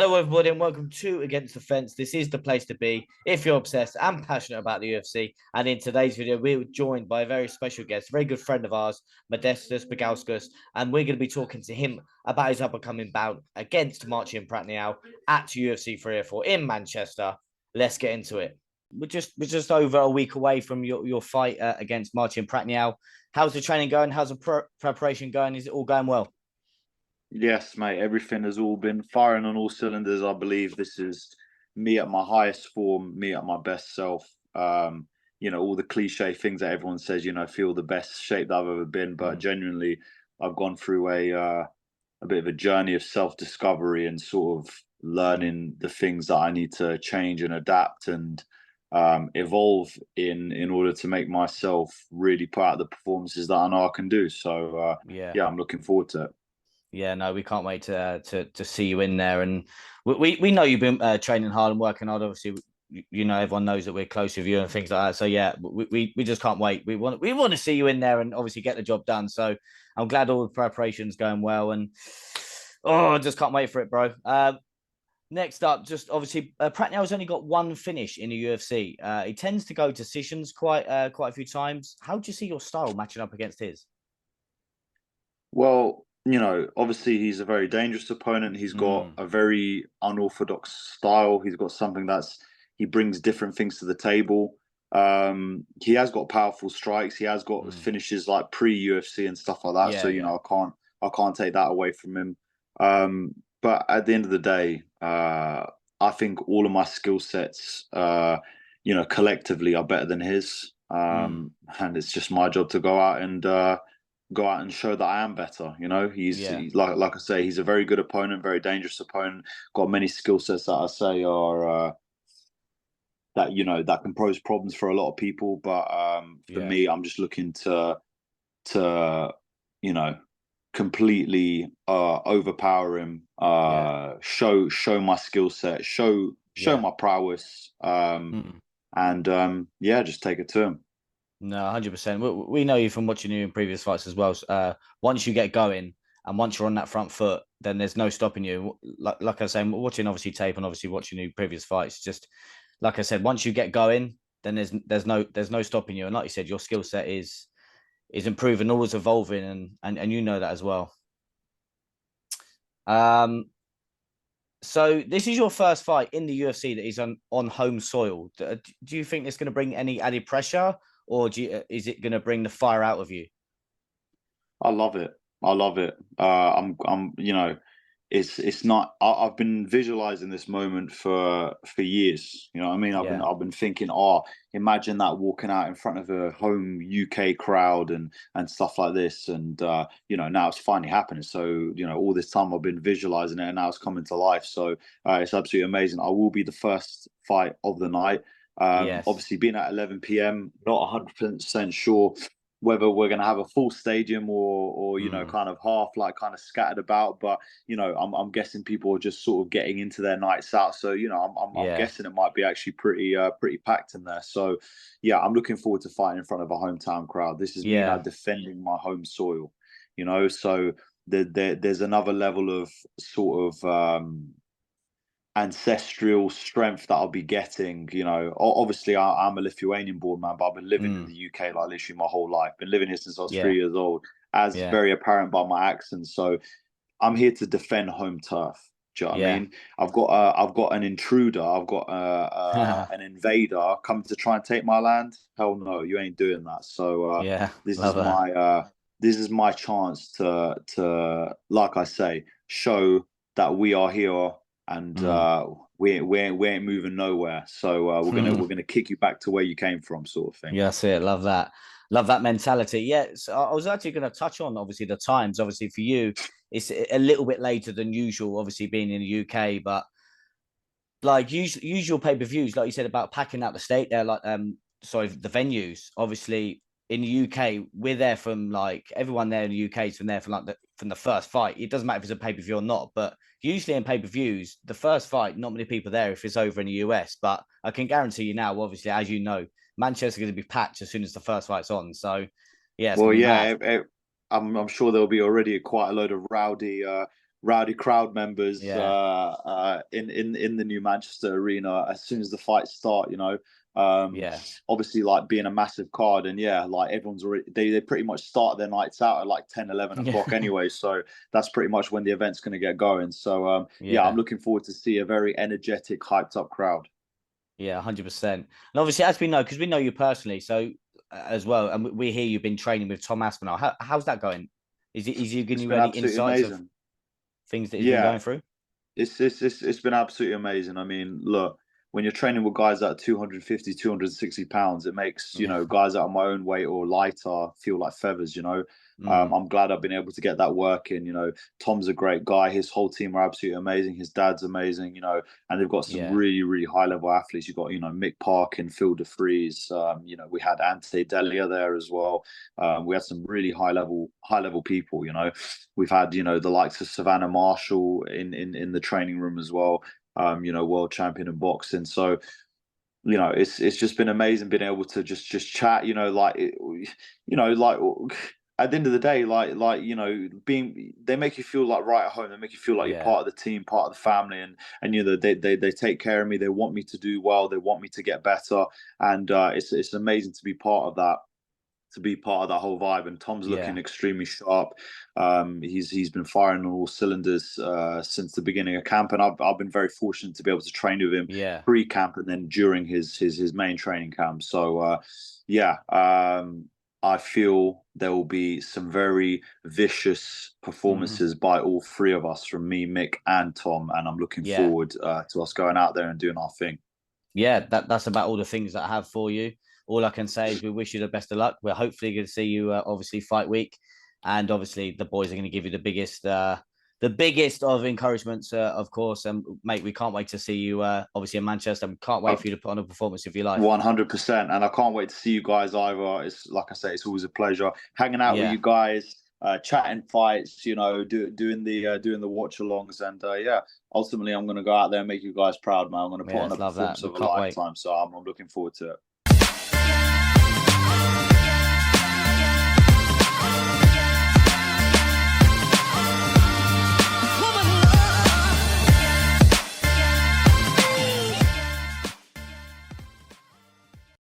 Hello, everybody, and welcome to Against the Fence. This is the place to be if you're obsessed and passionate about the UFC. And in today's video, we're joined by a very special guest, a very good friend of ours, Modestas Bukauskas, and we're going to be talking to him about his up-and-coming bout against Marcin Prachnio at UFC 304 in Manchester. Let's get into it. We're just over a week away from your fight against Marcin Prachnio. How's the training going? How's the preparation going? Is it all going well? Yes, mate. Everything has all been firing on all cylinders. I believe this is me at my highest form, me at my best self. All the cliche things that everyone says, feel the best shape that I've ever been. But genuinely, I've gone through a bit of a journey of self-discovery and sort of learning the things that I need to change and adapt and evolve in order to make myself really put out the performances that I know I can do. So I'm looking forward to it. Yeah, no, we can't wait to see you in there. And we know you've been training hard and working hard. Obviously, everyone knows that we're close with you and things like that. So yeah, we just can't wait. We want to see you in there and obviously get the job done. So I'm glad all the preparation's going well, and I just can't wait for it, bro. Next up, just obviously, Prachnio's only got one finish in the UFC. He tends to go decisions quite a few times. How do you see your style matching up against his? Well, obviously he's a very dangerous opponent. He's got a very unorthodox style. He's got something he brings different things to the table. He has got powerful strikes. He has got finishes like pre-UFC and stuff like that. I can't take that away from him. But at the end of the day, I think all of my skill sets, collectively are better than his. And it's just my job to go out and show that I am better. He's like I say, he's a very good opponent, very dangerous opponent. Got many skill sets that I say are that can pose problems for a lot of people. But for me, I'm just looking to completely overpower him. Show my skill set, show my prowess, and just take it to him. No, 100%. We know you from watching you in previous fights as well. Once you get going and once you're on that front foot, then there's no stopping you. Like I was saying, watching obviously tape and obviously watching you previous fights, just like I said, once you get going, then there's no stopping you. And like you said, your skill set is improving, always evolving, and you know that as well. So this is your first fight in the UFC that is on home soil. Do you think it's going to bring any added pressure? Or is it going to bring the fire out of you? I love it. It's not. I've been visualizing this moment for years. You know what I mean? I've been thinking, imagine that walking out in front of a home UK crowd and stuff like this. And now it's finally happening. So all this time I've been visualizing it, and now it's coming to life. So it's absolutely amazing. I will be the first fight of the night. Obviously being at 11 p.m, not 100% sure whether we're going to have a full stadium or kind of half, like kind of scattered about, but I'm guessing people are just sort of getting into their nights out, so I'm guessing it might be actually pretty packed in there. So I'm looking forward to fighting in front of a hometown crowd. This is me now defending my home soil, so there's another level of sort of ancestral strength that I'll be getting. Obviously I'm a Lithuanian born man, but I've been living in the UK like literally my whole life. Been living here since I was 3 years old, as very apparent by my accent. So I'm here to defend home turf. Do you know what I mean? I've got an intruder, I've got an invader coming to try and take my land. Hell no, you ain't doing that. So this is my chance to, like I say, show that we are here. And we ain't moving nowhere. So we're gonna kick you back to where you came from, sort of thing. Yeah, that's it. Love that mentality. Yeah, so I was actually going to touch on obviously the times. Obviously for you, it's a little bit later than usual. Obviously being in the UK, but like usual pay-per-views, like you said about packing out the state there, like the venues. Obviously in the UK, we're there from like everyone there in the UK is from there from the first fight. It doesn't matter if it's a pay-per-view or not, but usually in pay-per-views, the first fight, not many people there if it's over in the US. But I can guarantee you now, obviously, as you know, Manchester's going to be packed as soon as the first fight's on. So yeah, I'm sure there'll be already quite a load of rowdy rowdy crowd members Yeah. in the new Manchester arena as soon as the fights start. Um, Yeah. Obviously, like being a massive card, and yeah, like everyone's already they pretty much start their nights out at like 10, 11 o'clock Yeah. anyway. So that's pretty much when the event's going to get going. So yeah, I'm Yeah. looking forward to see a very energetic, hyped up crowd. Yeah, 100%. And obviously, as we know, because we know you personally, so as well, and we hear you've been training with Tom Aspinall. How's that going? Is he giving It's you been any absolutely insights of amazing. things that he's been Yeah, going through? it's been absolutely amazing. I mean, look, when you're training with guys that are 250, 260 pounds, it makes, Yeah. guys that are my own weight or lighter feel like feathers. Mm, I'm glad I've been able to get that work in. Tom's a great guy. His whole team are absolutely amazing. His dad's amazing. And they've got some yeah. really, really high level athletes. You've got, Mick Park and Phil DeFries. We had Ante Delia there as well. We had some really high level people. We've had, the likes of Savannah Marshall in the training room as well. World champion in boxing. So, it's just been amazing being able to just chat, like at the end of the day, being they make you feel like right at home. They make you feel like you're Yeah. part of the team, part of the family, and they take care of me. They want me to do well. They want me to get better, and it's amazing to be part of that. To be part of that whole vibe. And Tom's looking Yeah. extremely sharp. He's been firing on all cylinders since the beginning of camp, and I've been very fortunate to be able to train with him Yeah. pre-camp and then during his main training camp. So yeah, I feel there will be some very vicious Hmm. performances by all three of us, from me, Mick, and Tom, and I'm looking Yeah. forward to us going out there and doing our thing. Yeah. That's about all the things that I have for you. All I can say is we wish you the best of luck. We're hopefully going to see you, obviously, fight week, and obviously the boys are going to give you the biggest of encouragements, of course. And mate, we can't wait to see you, obviously in Manchester. We can't wait for you to put on a performance of your life. 100%, and I can't wait to see you guys either. It's like I say, it's always a pleasure hanging out with Yeah. you guys, chatting fights, doing the watch alongs, and yeah, ultimately I'm going to go out there and make you guys proud, man. I'm going to put Yeah. on a Love that. performance We of a can't wait. lifetime, so I'm looking forward to it.